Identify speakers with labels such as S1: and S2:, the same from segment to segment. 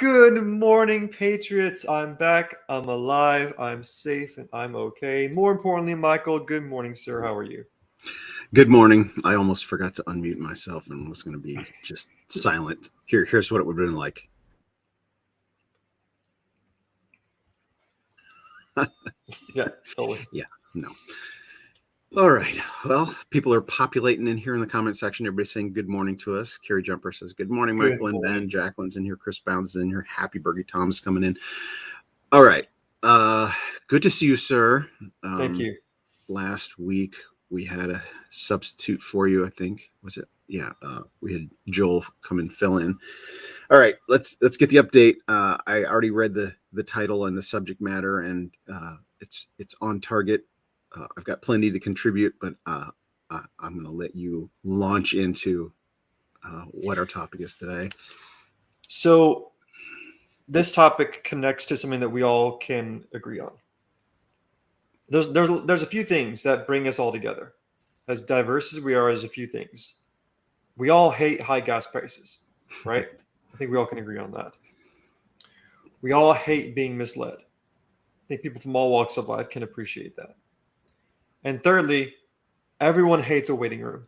S1: Good morning, Patriots. I'm back. I'm alive. I'm safe and I'm okay. More importantly, Michael, good morning, sir. How are you?
S2: Good morning. I almost forgot to unmute myself and was going to be just silent. Here's what it would have been like.
S1: Yeah, totally.
S2: Yeah, no. All right. Well, people are populating in here in the comment section. Everybody's saying good morning to us. Carrie Jumper says good morning,
S1: Good
S2: Michael and Ben.
S1: morning.
S2: Jacqueline's in here. Chris Bounds is in here. Happy Bergie Tom's coming in. All right. Good to see you, sir.
S1: Thank you.
S2: Last week we had a substitute for you, I think. Was it? Yeah. We had Joel come and fill in. All right, let's get the update. I already read the title and the subject matter, and it's on target. I've got plenty to contribute, but I'm going to let you launch into what our topic is today.
S1: So, this topic connects to something that we all can agree on. There's a few things that bring us all together. As diverse as we are, as a few things. We all hate high gas prices, right? I think we all can agree on that. We all hate being misled. I think people from all walks of life can appreciate that. And thirdly, everyone hates a waiting room.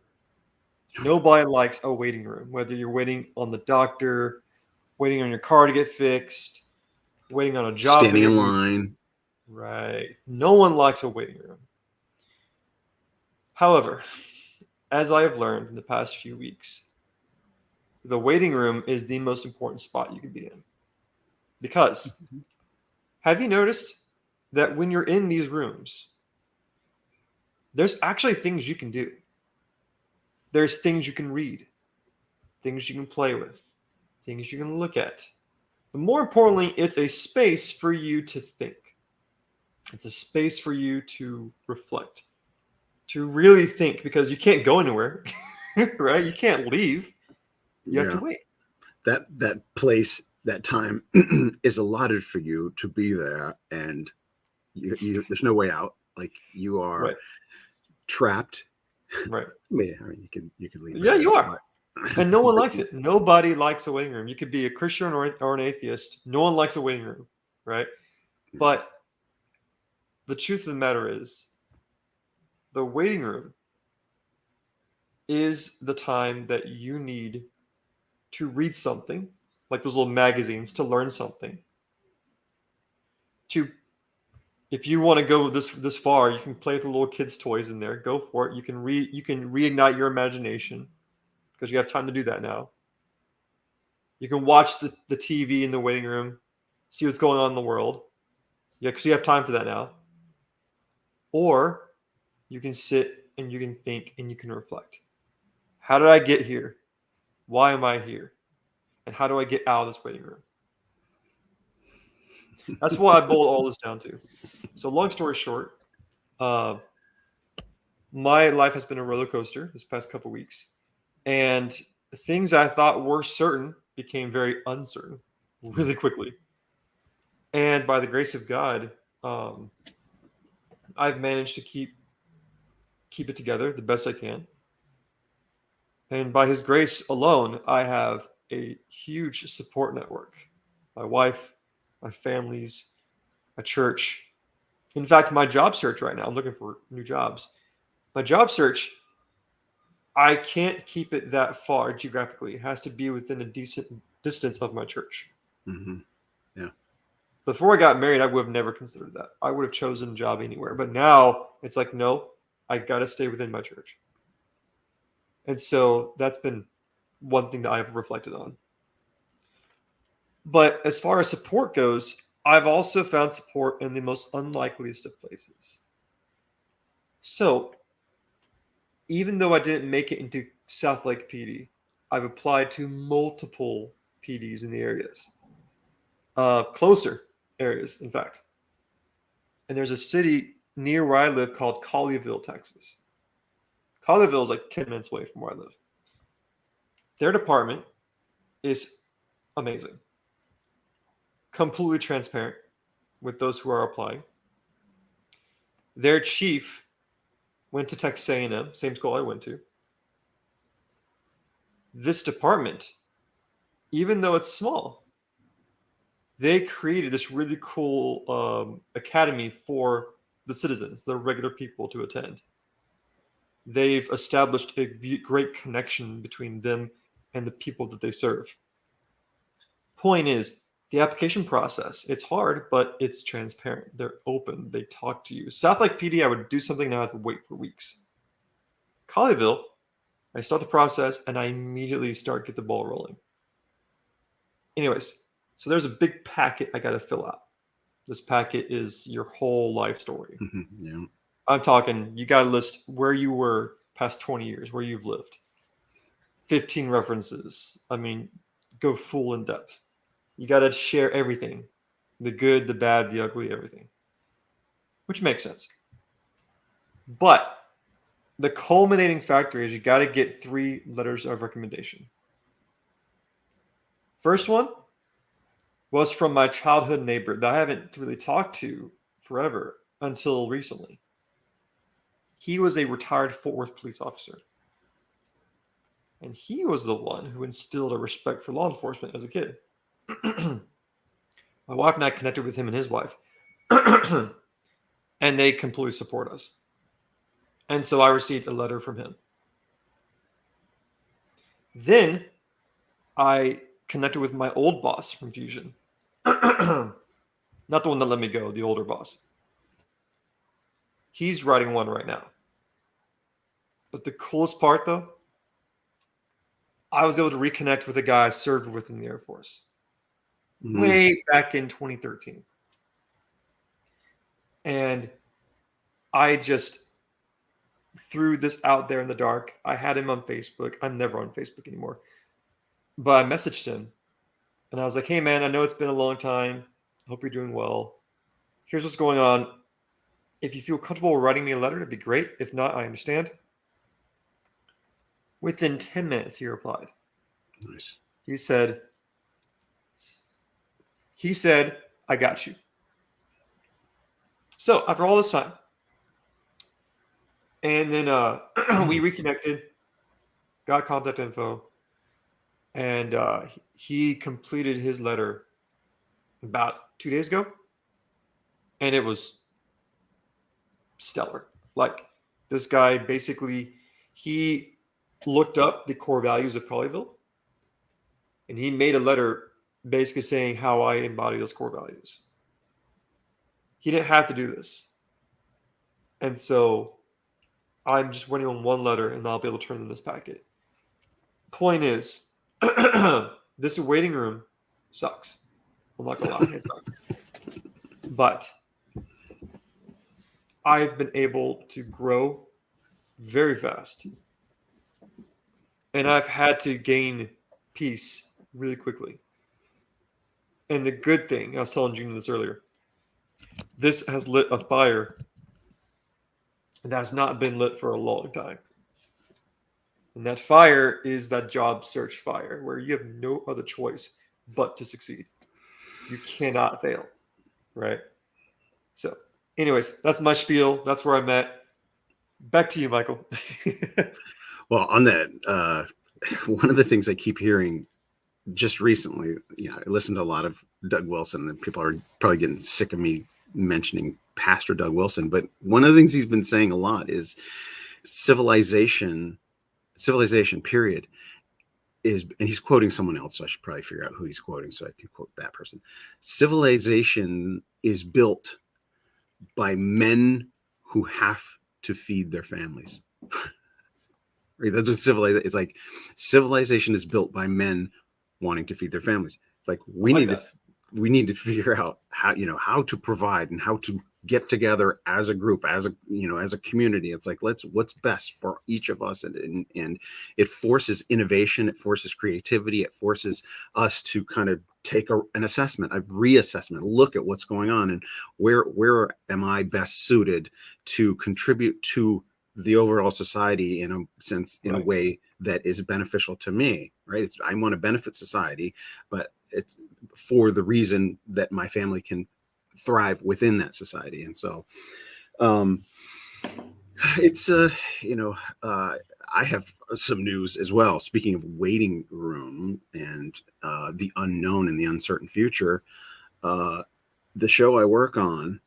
S1: Nobody likes a waiting room, whether you're waiting on the doctor, waiting on your car to get fixed, waiting on a job
S2: Standing in
S1: interview.
S2: line.
S1: Right. No one likes a waiting room. However, as I have learned in the past few weeks, the waiting room is the most important spot you can be in. Because have you noticed that when you're in these rooms, there's actually things you can do? There's things you can read, things you can play with, things you can look at. But more importantly, it's a space for you to think. It's a space for you to reflect, to really think, because you can't go anywhere, right? You can't leave. You have to wait.
S2: That place, that time is allotted for you to be there, and you there's no way out. Like you are
S1: Right.
S2: trapped.
S1: Right.
S2: I mean, you could leave.
S1: Yeah,
S2: I
S1: you
S2: guess,
S1: are. And no one likes it. Nobody likes a waiting room. You could be a Christian or an atheist. No one likes a waiting room, right?
S2: Yeah.
S1: But the truth of the matter is, the waiting room is the time that you need to read something, like those little magazines, to learn something. To If you want to go this far, you can play with the little kids' toys in there. Go for it. You can reignite your imagination because you have time to do that now. You can watch the TV in the waiting room, see what's going on in the world. Yeah, because you have time for that now. Or you can sit and you can think and you can reflect. How did I get here? Why am I here? And how do I get out of this waiting room? That's what I boiled all this down to. So, long story short, uh, my life has been a roller coaster this past couple weeks, and things I thought were certain became very uncertain really quickly. And by the grace of God, um, I've managed to keep it together the best I can. And by His grace alone, I have a huge support network. My wife, my families, a church. In fact, my job search right now, I'm looking for new jobs. My job search, I can't keep it that far geographically. It has to be within a decent distance of my church.
S2: Mm-hmm. Yeah.
S1: Before I got married, I would have never considered that. I would have chosen a job anywhere. But now it's like, no, I got to stay within my church. And so that's been one thing that I've reflected on. But as far as support goes, I've also found support in the most unlikeliest of places. So even though I didn't make it into South Lake PD, I've applied to multiple PDs in the areas, closer areas, in fact. And there's a city near where I live called Colleyville, Texas. Colleyville is like 10 minutes away from where I live. Their department is amazing, completely transparent with those who are applying. Their chief went to Texas A&M, same school I went to. This department, even though it's small, they created this really cool academy for the citizens, the regular people to attend. They've established a great connection between them and the people that they serve. Point is, the application process, it's hard, but it's transparent. They're open. They talk to you. South Lake PD, I would do something and I have to wait for weeks. Colleyville, I start the process and I immediately get the ball rolling. Anyways, so there's a big packet I got to fill out. This packet is your whole life story.
S2: Yeah.
S1: I'm talking, you got to list where you were past 20 years, where you've lived. 15 references. I mean, go full in depth. You got to share everything, the good, the bad, the ugly, everything, which makes sense. But the culminating factor is you got to get 3 letters of recommendation. First one was from my childhood neighbor that I haven't really talked to forever until recently. He was a retired Fort Worth police officer. And he was the one who instilled a respect for law enforcement as a kid. My wife and I connected with him and his wife. And they completely support us. And so I received a letter from him. Then I connected with my old boss from Fusion. Not the one that let me go, the older boss. He's writing one right now. But the coolest part, though, I was able to reconnect with a guy I served with in the Air Force way back in 2013. And I just threw this out there in the dark. I had him on Facebook. I'm never on Facebook anymore. But I messaged him. And I was like, hey, man, I know it's been a long time. I hope you're doing well. Here's what's going on. If you feel comfortable writing me a letter, it'd be great. If not, I understand. Within 10 minutes, he replied.
S2: Nice.
S1: He said, I got you. So after all this time, and then we reconnected, got contact info, and he completed his letter about 2 days ago, and it was stellar. Like, this guy basically, he looked up the core values of Colleyville, and he made a letter basically saying how I embody those core values. He didn't have to do this. And so I'm just waiting on one letter, and I'll be able to turn in this packet. Point is, this waiting room sucks. I'm not going to lie, it sucks. But I've been able to grow very fast. And I've had to gain peace really quickly. And the good thing, I was telling June this earlier, this has lit a fire that has not been lit for a long time. And that fire is that job search fire where you have no other choice but to succeed. You cannot fail, right? So, anyways, that's my spiel. That's where I'm at. Back to you, Michael.
S2: Well, on that, one of the things I keep hearing just recently, I listened to a lot of Doug Wilson, and people are probably getting sick of me mentioning Pastor Doug Wilson, but one of the things he's been saying a lot is civilization period is, and he's quoting someone else, so I should probably figure out who he's quoting so I can quote that person. Civilization is built by men who have to feed their families. That's what civilization. It's like civilization is built by men wanting to feed their families. It's like we need to figure out how to provide and how to get together as a group, as a community. It's like what's best for each of us, and it forces innovation, it forces creativity, it forces us to kind of take an assessment, a reassessment, look at what's going on and where am I best suited to contribute to the overall society in a sense, in a way that is beneficial to me, right? I want to benefit society, but it's for the reason that my family can thrive within that society. And so it's I have some news as well. Speaking of waiting room and the unknown and the uncertain future, The show I work on,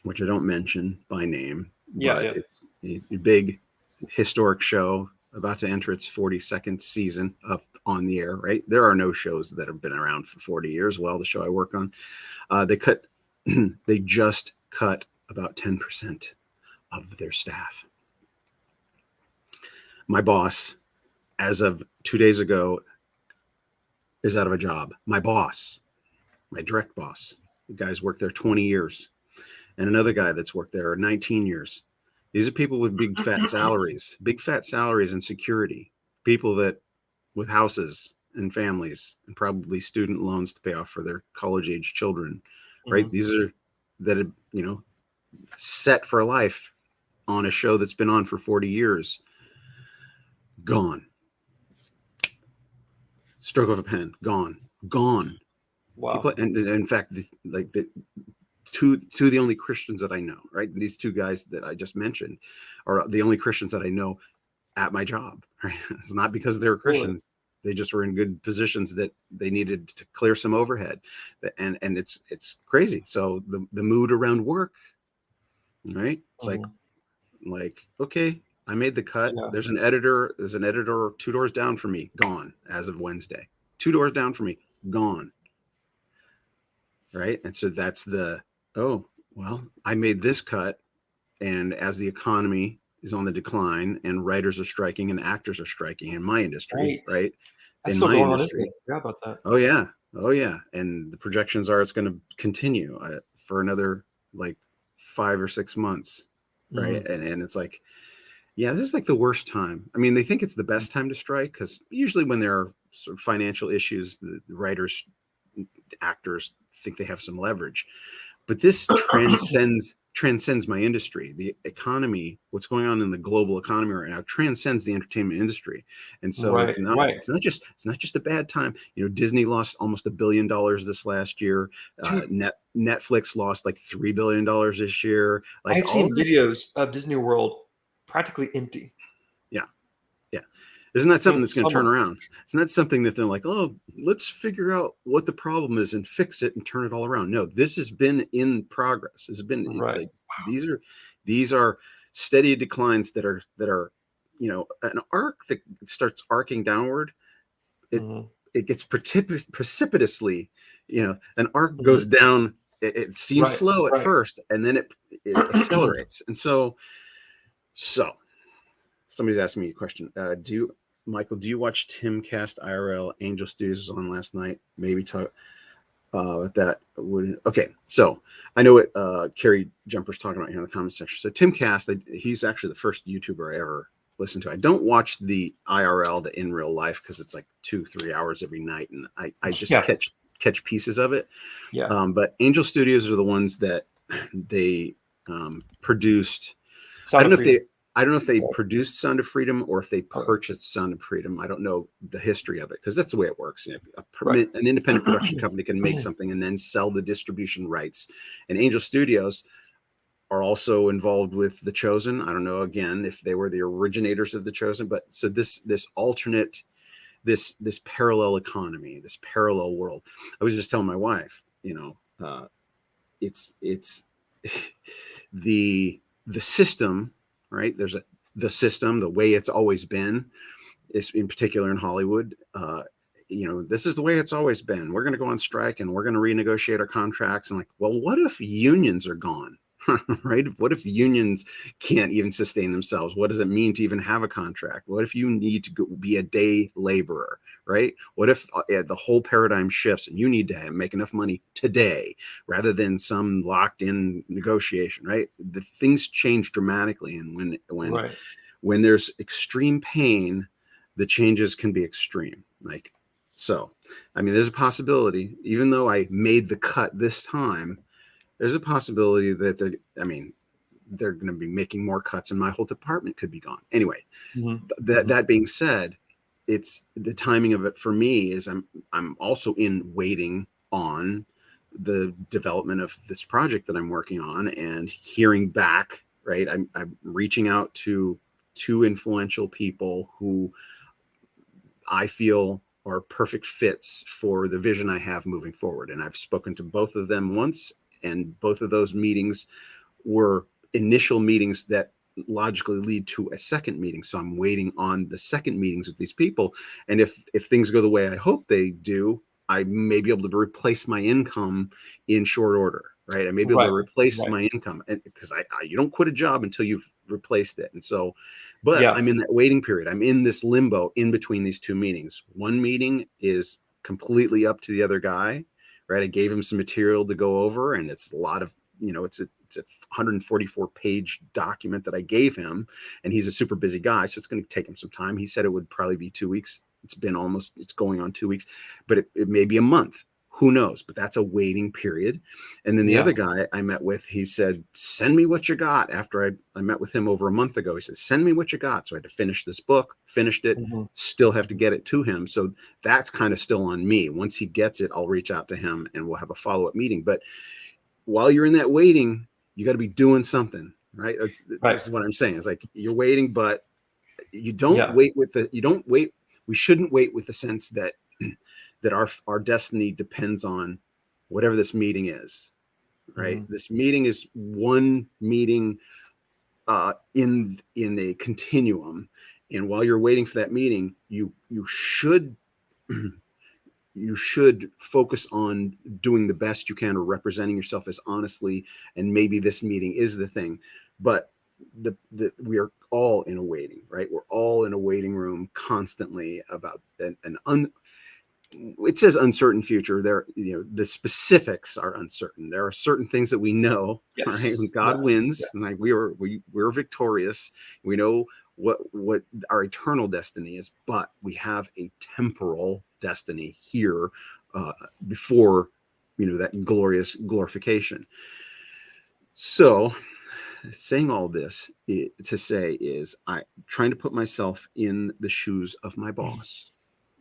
S2: which I don't mention by name, but it's a big historic show about to enter its 42nd season of on the air, right? There are no shows that have been around for 40 years. Well, the show I work on, they just cut about 10% of their staff. My boss, as of 2 days ago, is out of a job. My boss, my direct boss, the guy's worked there 20 years. And another guy that's worked there 19 years. These are people with big fat salaries and security, people that with houses and families and probably student loans to pay off for their college age children, right? Mm-hmm. These are that are, set for life on a show that's been on for 40 years. Gone. Stroke of a pen. Gone.
S1: Wow.
S2: People, and in fact, two of the only Christians that I know, right? These two guys that I just mentioned are the only Christians that I know at my job, right? It's not because they're Christian. Really? They just were in good positions that they needed to clear some overhead. And it's crazy. So the mood around work, right? It's like, okay, I made the cut. Yeah. There's an editor 2 doors down from me, gone as of Wednesday. 2 doors down from me, gone. Right. And so that's I made this cut. And as the economy is on the decline and writers are striking and actors are striking in my industry, right?
S1: That's still going on, isn't it? Yeah, about that.
S2: Oh, yeah. And the projections are it's going to continue for another 5 or 6 months. Right. Mm-hmm. And it's like, yeah, this is like the worst time. I mean, they think it's the best time to strike because usually when there are sort of financial issues, the writers, actors think they have some leverage. But this transcends my industry. The economy, what's going on in the global economy right now, transcends the entertainment industry, and so it's not just a bad time. Disney lost almost $1 billion this last year. Netflix lost like $3 billion this year.
S1: I've seen videos of Disney World practically empty.
S2: Yeah. Isn't that something that's going to turn around? Isn't that something that they're like, oh, let's figure out what the problem is and fix it and turn it all around? No, this has been in progress. It's like these are steady declines that are an arc that starts arcing downward. It gets precipitously, an arc goes down. It seems slow at first, and then it accelerates. And so somebody's asking me a question. Michael, do you watch Timcast IRL? Angel Studios was on last night. Maybe talk about that. Okay, so I know what Carrie Jumper's talking about here in the comment section. So Timcast, he's actually the first YouTuber I ever listened to. I don't watch the IRL, the in real life, because it's like 2-3 hours every night, and I just catch pieces of it.
S1: Yeah.
S2: But Angel Studios are the ones that they produced. I don't know if they produced Sound of Freedom or if they purchased Sound of Freedom. I don't know the history of it because that's the way it works. An independent production company can make something and then sell the distribution rights. And Angel Studios are also involved with The Chosen. I don't know, again, if they were the originators of The Chosen, but so this alternate, this parallel economy, this parallel world. I was just telling my wife, it's the system. Right. There's the system, the way it's always been, is in particular in Hollywood. This is the way it's always been. We're going to go on strike and we're going to renegotiate our contracts. And what if unions are gone? Right? What if unions can't even sustain themselves? What does it mean to even have a contract? What if you need to be a day laborer? Right? What if the whole paradigm shifts and you need to make enough money today rather than some locked in negotiation? Right? The things change dramatically, and when there's extreme pain, the changes can be extreme. There's a possibility, even though I made the cut this time, there's a possibility that they're going to be making more cuts and my whole department could be gone. Anyway, that being said, it's the timing of it for me is I'm also in waiting on the development of this project that I'm working on and hearing back, right? I'm reaching out to 2 influential people who I feel are perfect fits for the vision I have moving forward. And I've spoken to both of them once, and both of those meetings were initial meetings that logically lead to a second meeting. So I'm waiting on the second meetings with these people. And if things go the way I hope they do, I may be able to replace my income in short order, right? I may be able to replace my income, and because you don't quit a job until you've replaced it. And so, but I'm in that waiting period. I'm in this limbo in between these two meetings. One meeting is completely up to the other guy, right? I gave him some material to go over, and it's a lot of, it's a 144 page document that I gave him, and he's a super busy guy. So it's going to take him some time. He said it would probably be 2 weeks. It's going on 2 weeks, but it may be a month. Who knows? But that's a waiting period. And then the other guy I met with, he said, send me what you got. After I met with him over a month ago, he said, send me what you got. So I had to finish this book, finished it, still have to get it to him. So that's kind of still on me. Once he gets it, I'll reach out to him and we'll have a follow-up meeting. But while you're in that waiting, you got to be doing something, right? This is what I'm saying. It's like you're waiting, but you don't wait we shouldn't wait with the sense that our destiny depends on whatever this meeting is, right? This meeting is one meeting in a continuum, and while you're waiting for that meeting, you should focus on doing the best you can, or representing yourself as honestly, and maybe this meeting is the thing. But we are all in a waiting, right? We're all in a waiting room constantly about it says uncertain future. There, the specifics are uncertain. There are certain things that we know, right? When God wins, and like we're victorious. We know what our eternal destiny is, but we have a temporal destiny here before that glorious glorification. So saying all this to say is I trying to put myself in the shoes of my boss,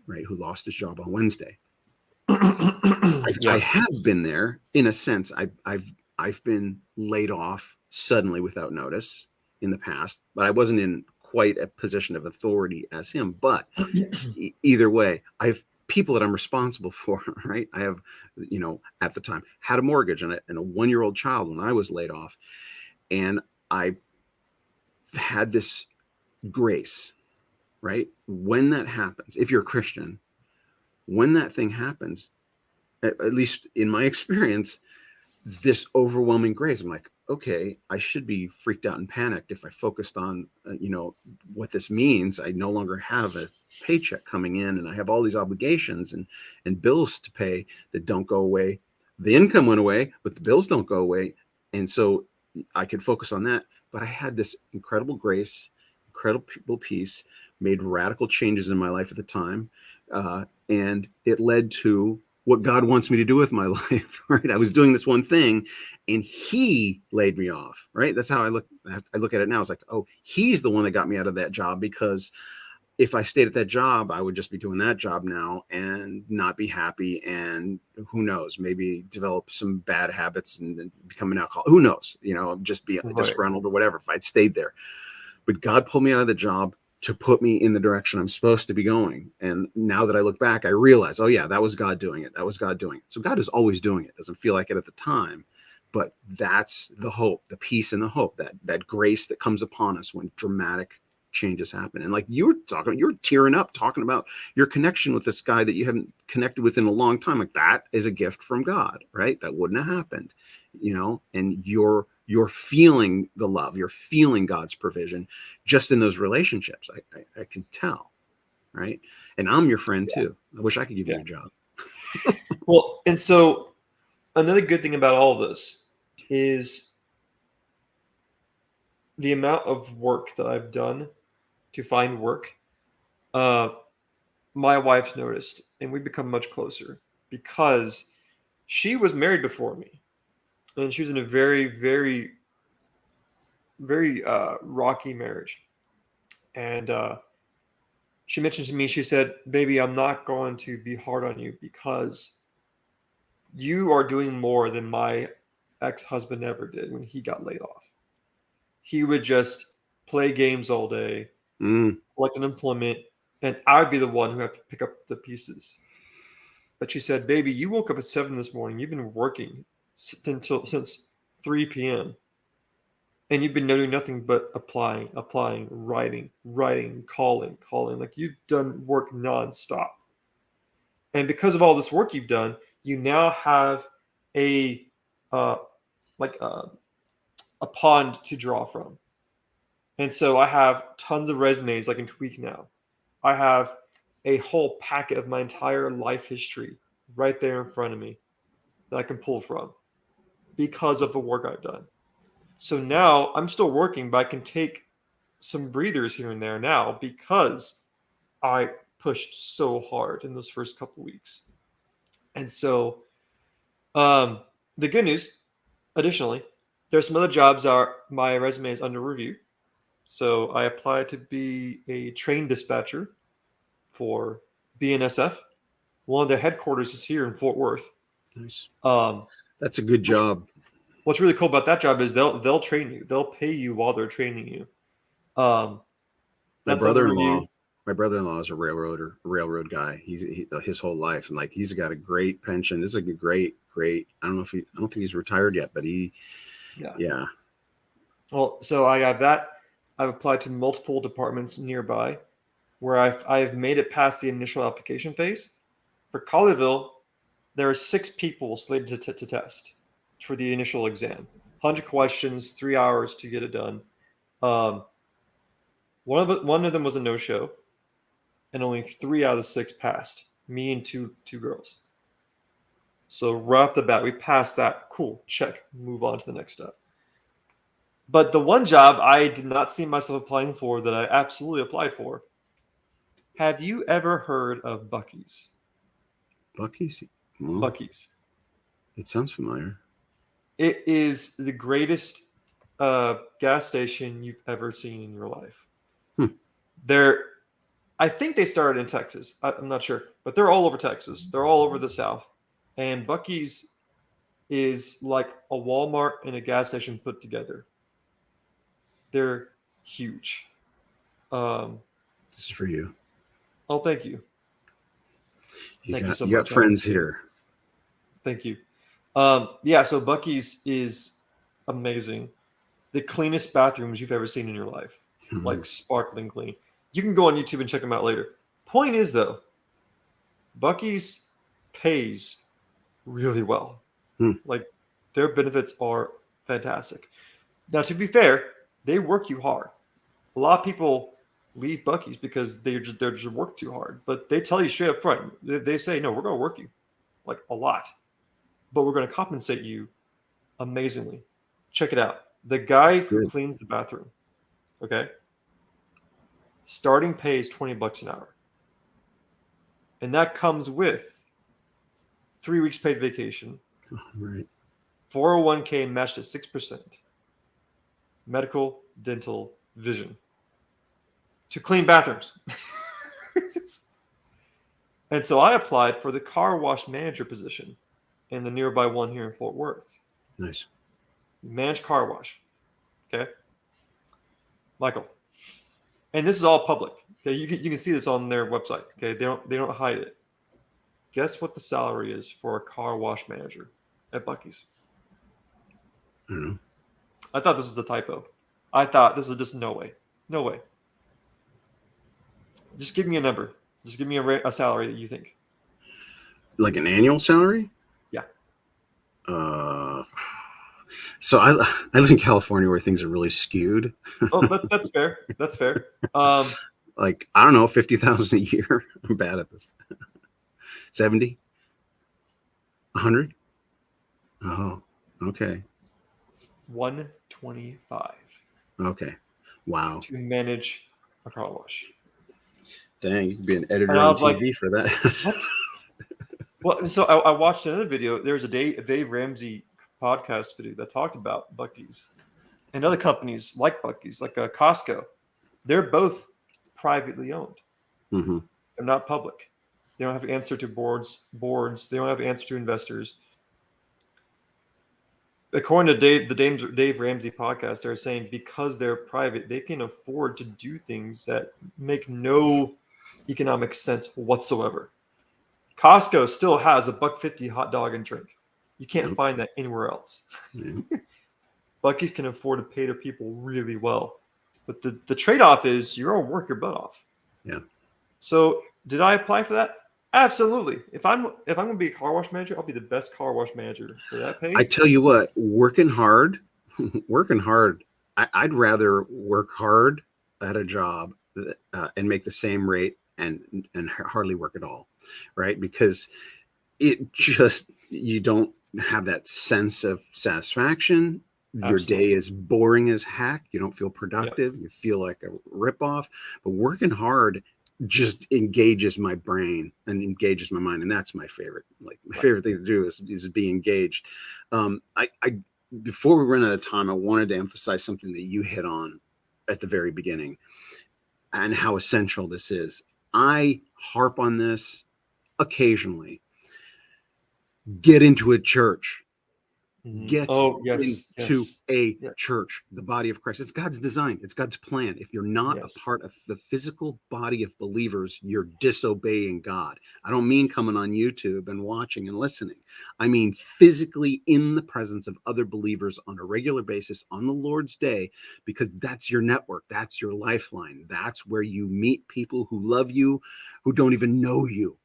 S2: right, who lost his job on Wednesday. I have been there in a sense. I've been laid off suddenly without notice in the past, but I wasn't in quite a position of authority as him. But either way, I have people that I'm responsible for, right? I have, at the time had a mortgage and a 1-year-old child when I was laid off. And I had this grace, right? When that happens, if you're a Christian, when that thing happens, at least in my experience, this overwhelming grace, I'm like, okay, I should be freaked out and panicked if I focused on, what this means. I no longer have a paycheck coming in, and I have all these obligations and bills to pay that don't go away. The income went away, but the bills don't go away. And so I could focus on that. But I had this incredible grace, incredible peace, made radical changes in my life at the time. And it led to what God wants me to do with my life, right? I was doing this one thing and he laid me off, right? That's how I look at it now. It's like, oh, he's the one that got me out of that job, because if I stayed at that job, I would just be doing that job now and not be happy. And who knows, maybe develop some bad habits and become an alcoholic. Who knows, just be disgruntled or whatever if I'd stayed there. But God pulled me out of the job to put me in the direction I'm supposed to be going. And now that I look back, I realize, oh yeah, that was God doing it. That was God doing it. So God is always doing it. Doesn't feel like it at the time, but that's the hope, the peace and the hope, that grace that comes upon us when dramatic changes happen. And like you're tearing up talking about your connection with this guy that you haven't connected with in a long time. Like that is a gift from God, right? That wouldn't have happened, and you're feeling the love, you're feeling God's provision just in those relationships. I can tell, right? And I'm your friend too. I wish I could give you a job.
S1: Well, and so another good thing about all this is the amount of work that I've done to find work. My wife's noticed, and we've become much closer because she was married before me, and she was in a very, very, very rocky marriage. And she mentioned to me, she said, "Baby, I'm not going to be hard on you because you are doing more than my ex-husband ever did when he got laid off. He would just play games all day, collect unemployment, and I'd be the one who have to pick up the pieces. But she said, "Baby, you woke up at 7 this morning. You've been working since 3 p.m. and you've been doing nothing but applying, writing, calling. Like you've done work nonstop. And because of all this work you've done, you now have a uh, like a pond to draw from. And so I have tons of resumes I can tweak now. I have a whole packet of my entire life history right there in front of me that I can pull from because of the work I've done. So now I'm still working, but I can take some breathers here and there now because I pushed so hard in those first couple weeks. And so the good news, additionally, there's some other jobs are my resume is under review. So I applied to be a train dispatcher for BNSF. One of their headquarters is here in Fort Worth.
S2: Nice.
S1: Um,
S2: That's a good job.
S1: what's really cool about that job is they'll train you. They'll pay you while they're training you.
S2: My
S1: That's under
S2: brother-in-law.
S1: review.
S2: My brother-in-law is a railroad guy. His whole life, and like he's got a great pension. This is a great. I don't think he's retired yet, but yeah.
S1: Well, so I have that. I've applied to multiple departments nearby where I've made it past the initial application phase. For Colleyville, there are 6 people slated to test for the initial exam. 100 questions, 3 hours to get it done. One of them was a no-show, and only 3 out of the 6 passed. Me and two girls. So right off the bat, we passed that. Cool, check. Move on to the next step. But the one job I did not see myself applying for that I absolutely applied for. Have you ever heard of Buc-ee's?
S2: Buc-ee's. Well,
S1: Buc-ee's.
S2: it sounds familiar.
S1: It is the greatest gas station you've ever seen in your life. I think they started in Texas. I'm not sure, but they're all over Texas. They're all over the South. And Buc-ee's is like a Walmart and a gas station put together. They're huge.
S2: This is for you.
S1: Oh, thank you.
S2: You got friends here.
S1: Thank you. Yeah, so Buc-ee's is amazing. The cleanest bathrooms you've ever seen in your life. Like sparkling clean. You can go on YouTube and check them out later. Point is, though, Buc-ee's pays really well. Like, their benefits are fantastic. Now, to be fair, they work you hard. A lot of people leave Buc-ee's because they're just work too hard. But they tell you straight up front. They say, no, we're going to work you like a lot. But we're going to compensate you amazingly. Check it out. The guy who cleans the bathroom, okay? Starting pay is $20 an hour. And that comes with 3 weeks paid vacation.
S2: Oh, right.
S1: 401k matched at 6%. Medical, dental, vision. To clean bathrooms. And so I applied for the car wash manager position in the nearby one here in Fort Worth.
S2: Nice.
S1: Manage car wash. Okay. Michael. And this is all public. Okay, you can see this on their website. Okay, they don't hide it. Guess what the salary is for a car wash manager at Buc-ee's? I thought this was a typo. I thought this is just no way. Just give me a number. Just give me a salary that you think.
S2: Like an annual salary?
S1: Yeah.
S2: So I live in California where things are really skewed.
S1: Oh, that's fair. That's fair.
S2: Like, I don't know, 50,000 a year. I'm bad at this. 70? 100? Oh, okay.
S1: 125.
S2: Okay. Wow.
S1: To manage a car wash.
S2: Dang, you could be an editor on TV for that.
S1: What? Well, so I watched another video. There's a Dave Ramsey podcast video that talked about Buc-ee's and other companies like Buc-ee's, like Costco. They're both privately owned.
S2: Mm-hmm.
S1: They're not public. They don't have to answer to boards. They don't have to answer to investors. According to the Dave Ramsey podcast, they're saying because they're private, they can afford to do things that make no economic sense whatsoever. Costco still has a $1.50 hot dog and drink. You can't
S2: Yep.
S1: find that anywhere else.
S2: Yeah.
S1: Buc-ee's can afford to pay their people really well. But the trade-off is you're going to work your butt off.
S2: Yeah.
S1: So did I apply for that? Absolutely. If I'm going to be a car wash manager, I'll be the best car wash manager for that pay.
S2: I tell you what, working hard, I'd rather work hard at a job and make the same rate and hardly work at all, right? Because it just, you don't have that sense of satisfaction. Your
S1: Absolutely.
S2: day is boring as heck. You don't feel productive. Yep. You feel like a ripoff. But working hard just engages my brain and engages my mind, and that's my favorite. Like my favorite thing to do is be engaged. I before we run out of time, I wanted to emphasize something that you hit on at the very beginning, and how essential this is. I harp on this occasionally. Get into a church. Get into a church, the body of Christ. It's God's design. It's God's plan. If you're not a part of the physical body of believers, you're disobeying God. I don't mean coming on YouTube and watching and listening. I mean physically in the presence of other believers on a regular basis on the Lord's day, because that's your network. That's your lifeline. That's where you meet people who love you, who don't even know you,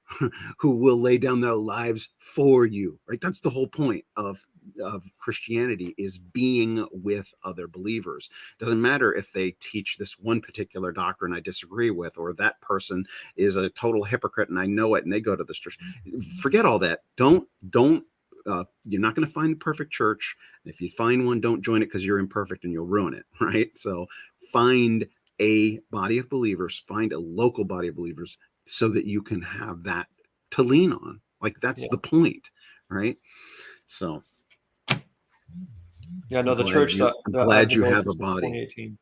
S2: who will lay down their lives for you, right? That's the whole point of Christianity, is being with other believers. Doesn't matter if they teach this one particular doctrine I disagree with, or that person is a total hypocrite and I know it and they go to this church. Forget all that. Don't you're not going to find the perfect church. If you find one, don't join it because you're imperfect and you'll ruin it, right? So find a body of believers, find a local body of believers so that you can have that to lean on. Like that's the point, right? So
S1: yeah, no, the church that
S2: I'm glad you have a body.
S1: 2018.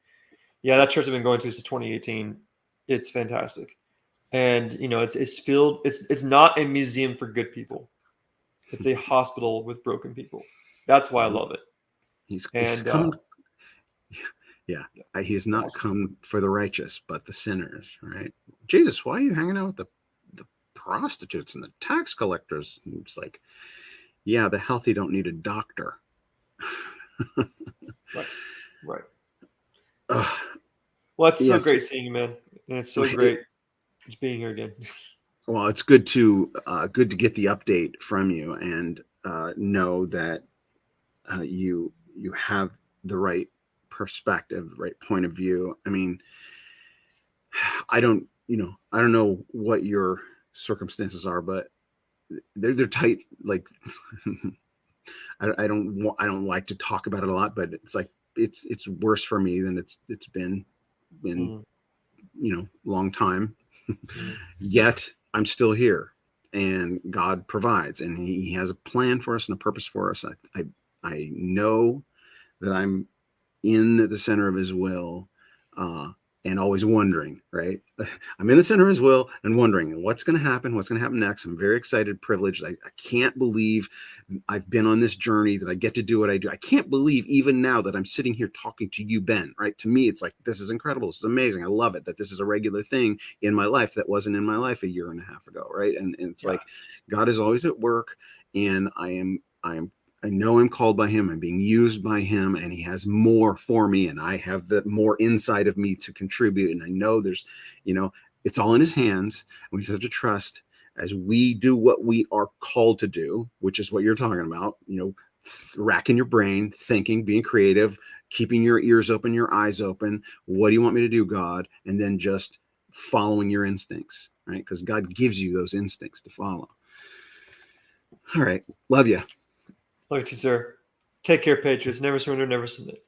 S1: Yeah, that church I've been going to since 2018. It's fantastic, and it's filled. It's not a museum for good people. It's a hospital with broken people. That's why I love it.
S2: He's come. Yeah, he's not awesome. Come for the righteous, but the sinners. Right? Jesus, why are you hanging out with the prostitutes and the tax collectors? And it's like, yeah, the healthy don't need a doctor.
S1: Right. Well, it's so great seeing you, man, and it's so great just being here again.
S2: Well, it's good to get the update from you and know that you have the right perspective, the right point of view. I mean, I don't know what your circumstances are, but they're tight. Like I don't like to talk about it a lot, but it's like it's worse for me than it's been in long time. Yet I'm still here, and God provides, and He has a plan for us and a purpose for us. I know that I'm in the center of His will, and always wondering, right? I'm in the center of His will and wondering what's going to happen next. I'm very excited, privileged. I can't believe I've been on this journey, that I get to do what I do. I can't believe even now that I'm sitting here talking to you, Ben, right? To me, it's like, this is incredible. This is amazing. I love it that this is a regular thing in my life that wasn't in my life a year and a half ago, right? And it's like, God is always at work, and I know I'm called by Him. I'm being used by Him, and He has more for me, and I have the more inside of me to contribute. And I know there's, it's all in His hands. We just have to trust as we do what we are called to do, which is what you're talking about, racking your brain, thinking, being creative, keeping your ears open, your eyes open. What do you want me to do, God? And then just following your instincts, right? Because God gives you those instincts to follow. All right. Love you.
S1: Love you too, sir. Take care, Patriots. Never surrender, never submit.